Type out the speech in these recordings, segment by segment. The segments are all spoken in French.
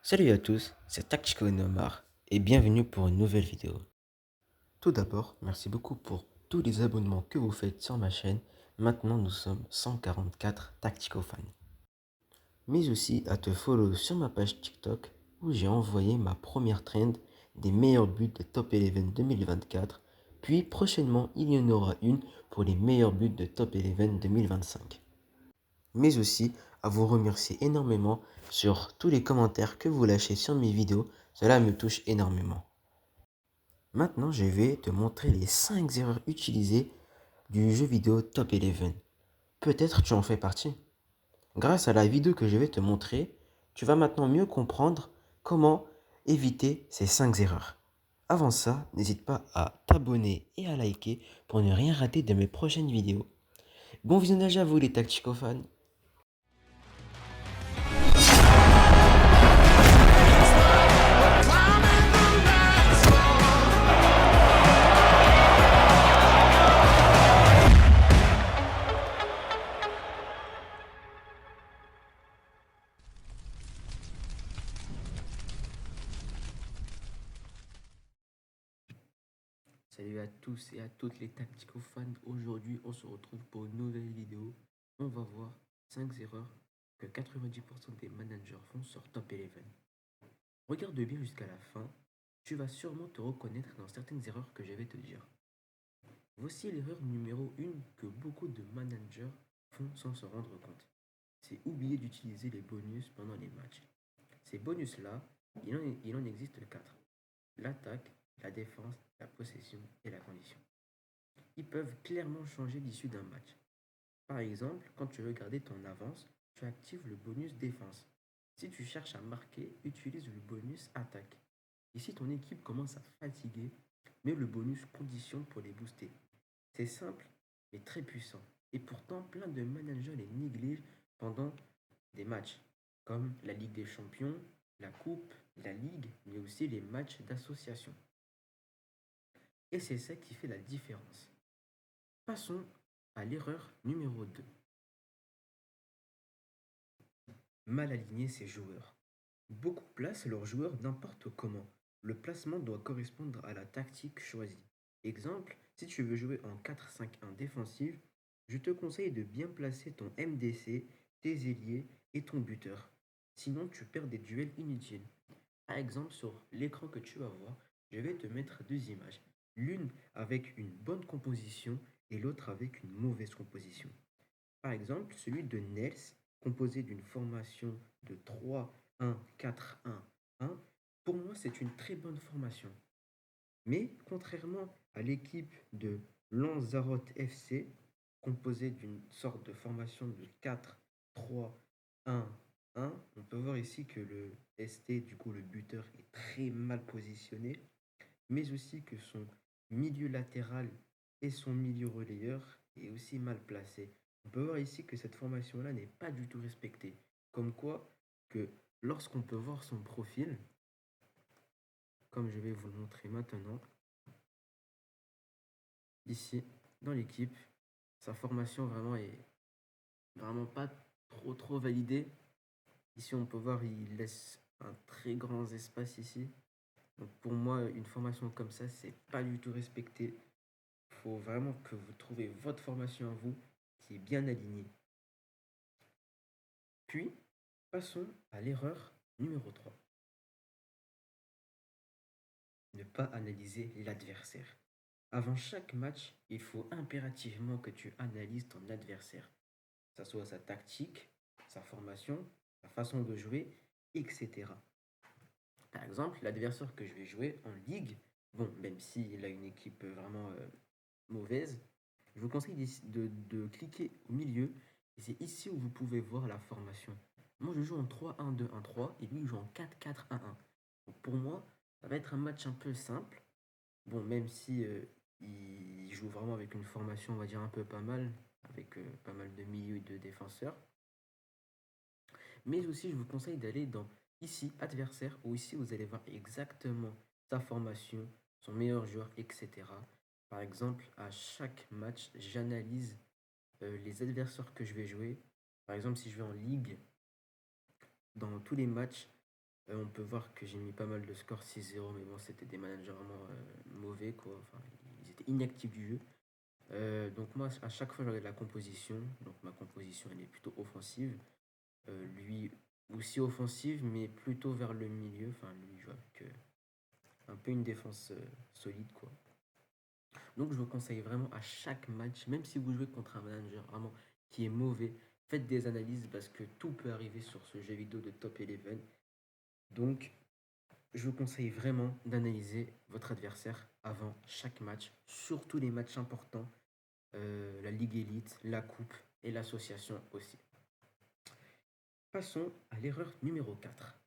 Salut à tous, c'est Tactico Nomar et bienvenue pour une nouvelle vidéo. Tout d'abord, merci beaucoup pour tous les abonnements que vous faites sur ma chaîne. Maintenant, nous sommes 144 Tactico fans. Mais aussi à te follow sur ma page TikTok où j'ai envoyé ma première trend des meilleurs buts de Top 11 2024. Puis prochainement, il y en aura une pour les meilleurs buts de Top 11 2025. Mais aussi à vous remercier énormément sur tous les commentaires que vous lâchez sur mes vidéos, cela me touche énormément. Maintenant, je vais te montrer les 5 erreurs utilisées du jeu vidéo Top 11. Peut-être tu en fais partie. Grâce à la vidéo que je vais te montrer, tu vas maintenant mieux comprendre comment éviter ces 5 erreurs. Avant ça, n'hésite pas à t'abonner et à liker pour ne rien rater de mes prochaines vidéos. Bon visionnage à vous les tacticophanes. Salut à tous et à toutes les tactico fans. Aujourd'hui, on se retrouve pour une nouvelle vidéo. On va voir 5 erreurs que 90% des managers font sur Top 11. Regarde bien jusqu'à la fin. Tu vas sûrement te reconnaître dans certaines erreurs que je vais te dire. Voici l'erreur numéro 1 que beaucoup de managers font sans se rendre compte. C'est oublier d'utiliser les bonus pendant les matchs. Ces bonus-là, il en existe 4. L'attaque, la défense, la possession et la condition. Ils peuvent clairement changer l'issue d'un match. Par exemple, quand tu veux garder ton avance, tu actives le bonus défense. Si tu cherches à marquer, utilise le bonus attaque. Et si ton équipe commence à fatiguer, mets le bonus condition pour les booster. C'est simple, mais très puissant. Et pourtant, plein de managers les négligent pendant des matchs, comme la Ligue des Champions, la Coupe, la Ligue, mais aussi les matchs d'association. Et c'est ça qui fait la différence. Passons à l'erreur numéro 2. Mal aligner ses joueurs. Beaucoup placent leurs joueurs n'importe comment. Le placement doit correspondre à la tactique choisie. Exemple, si tu veux jouer en 4-5-1 défensive, je te conseille de bien placer ton MDC, tes ailiers et ton buteur. Sinon, tu perds des duels inutiles. Par exemple, sur l'écran que tu vas voir, je vais te mettre 2 images. L'une avec une bonne composition et l'autre avec une mauvaise composition. Par exemple, celui de Nels, composé d'une formation de 3-1-4-1-1, pour moi c'est une très bonne formation. Mais contrairement à l'équipe de Lanzarote FC, composée d'une sorte de formation de 4-3-1-1, on peut voir ici que le ST, du coup le buteur, est très mal positionné, mais aussi que son milieu latéral et son milieu relayeur est aussi mal placé. On peut voir ici que cette formation-là n'est pas du tout respectée. Comme quoi que lorsqu'on peut voir son profil, comme je vais vous le montrer maintenant, ici, dans l'équipe, sa formation vraiment est vraiment pas trop validée. Ici, on peut voir, il laisse un très grand espace ici. Donc pour moi, une formation comme ça, c'est pas du tout respecté. Il faut vraiment que vous trouviez votre formation à vous qui est bien alignée. Puis, passons à l'erreur numéro 3. Ne pas analyser l'adversaire. Avant chaque match, il faut impérativement que tu analyses ton adversaire, que ce soit sa tactique, sa formation, sa façon de jouer, etc. Par exemple, l'adversaire que je vais jouer en ligue, bon, même s'il a une équipe vraiment mauvaise, je vous conseille de cliquer au milieu et c'est ici où vous pouvez voir la formation. Moi, je joue en 3-1-2-1-3 et lui, il joue en 4-4-1-1. Donc pour moi, ça va être un match un peu simple. Bon, même si il joue vraiment avec une formation, on va dire, un peu pas mal, avec pas mal de milieux et de défenseurs. Mais aussi, je vous conseille d'aller dans ici, adversaire, où ici, vous allez voir exactement sa formation, son meilleur joueur, etc. Par exemple, à chaque match, j'analyse les adversaires que je vais jouer. Par exemple, si je vais en ligue, dans tous les matchs, On peut voir que j'ai mis pas mal de scores 6-0, mais bon, c'était des managers vraiment mauvais, quoi. Enfin, ils étaient inactifs du jeu. Donc moi, à chaque fois, je regarde la composition. Donc ma composition, elle est plutôt offensive. Lui aussi offensive, mais plutôt vers le milieu. Enfin, lui, il joue avec un peu une défense solide, quoi. Donc je vous conseille vraiment à chaque match, même si vous jouez contre un manager vraiment qui est mauvais, faites des analyses parce que tout peut arriver sur ce jeu vidéo de Top 11. Donc je vous conseille vraiment d'analyser votre adversaire avant chaque match, surtout les matchs importants, la Ligue Elite, la Coupe et l'association aussi. Passons à l'erreur numéro 4.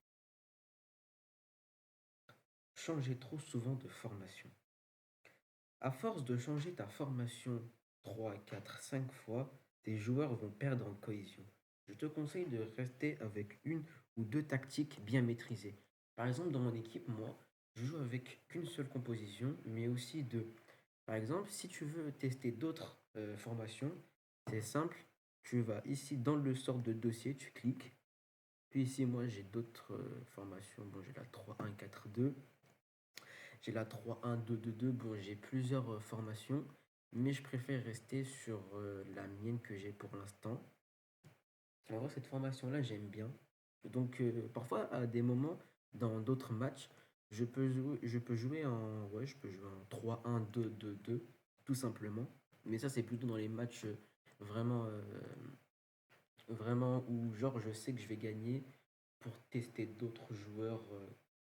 Changer trop souvent de formation. À force de changer ta formation 3, 4, 5 fois, tes joueurs vont perdre en cohésion. Je te conseille de rester avec une ou deux tactiques bien maîtrisées. Par exemple, dans mon équipe, moi, je joue avec qu'une seule composition, mais aussi deux. Par exemple, si tu veux tester d'autres formations, c'est simple. Tu vas ici dans le sort de dossier, tu cliques. Puis ici, moi, j'ai d'autres formations. Bon, j'ai la 3-1-4-2. J'ai la 3-1-2-2-2. Bon, j'ai plusieurs formations, mais je préfère rester sur la mienne que j'ai pour l'instant. En vrai, cette formation-là, j'aime bien. Donc, parfois, à des moments, dans d'autres matchs, je peux jouer en 3-1-2-2-2, tout simplement. Mais ça, c'est plutôt dans les matchs vraiment, vraiment où, genre, je sais que je vais gagner pour tester d'autres joueurs,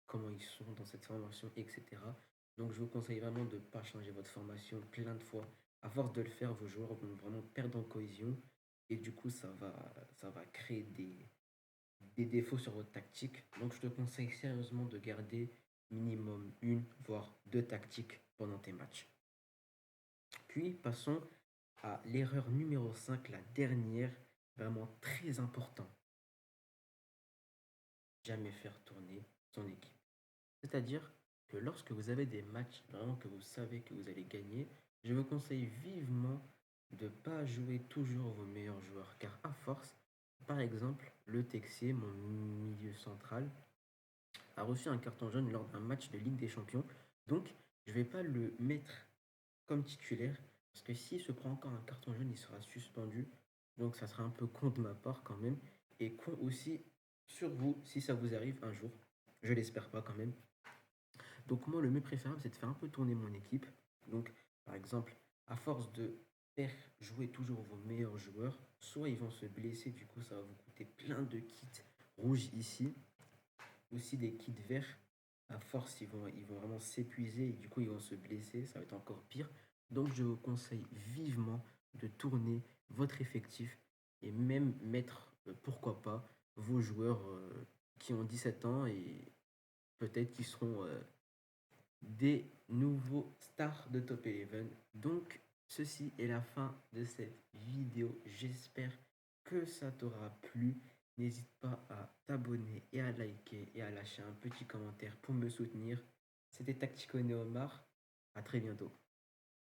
comment ils sont dans cette formation, etc. Donc je vous conseille vraiment de ne pas changer votre formation plein de fois. À force de le faire, vos joueurs vont vraiment perdre en cohésion et du coup ça va créer des défauts sur votre tactique. Donc je te conseille sérieusement de garder minimum une, voire deux tactiques pendant tes matchs. Puis passons à l'erreur numéro 5, la dernière, vraiment très important. Jamais faire tourner son équipe. C'est-à-dire que lorsque vous avez des matchs vraiment que vous savez que vous allez gagner, je vous conseille vivement de ne pas jouer toujours vos meilleurs joueurs. Car à force, par exemple, le Texier, mon milieu central, a reçu un carton jaune lors d'un match de Ligue des Champions. Donc, je ne vais pas le mettre comme titulaire. Parce que s'il se prend encore un carton jaune, il sera suspendu. Donc, ça sera un peu con de ma part quand même. Et con aussi sur vous si ça vous arrive un jour. Je l'espère pas quand même. Donc moi, le mieux préférable, c'est de faire un peu tourner mon équipe. Donc, par exemple, à force de faire jouer toujours vos meilleurs joueurs, soit ils vont se blesser, du coup ça va vous coûter plein de kits rouges ici, aussi des kits verts. À force, ils vont vraiment s'épuiser et du coup ils vont se blesser, ça va être encore pire. Donc je vous conseille vivement de tourner votre effectif et même mettre, pourquoi pas, vos joueurs qui ont 17 ans et peut-être qui seront des nouveaux stars de Top 11. Donc, ceci est la fin de cette vidéo. J'espère que ça t'aura plu. N'hésite pas à t'abonner et à liker et à lâcher un petit commentaire pour me soutenir. C'était Tactico Neomar. À très bientôt.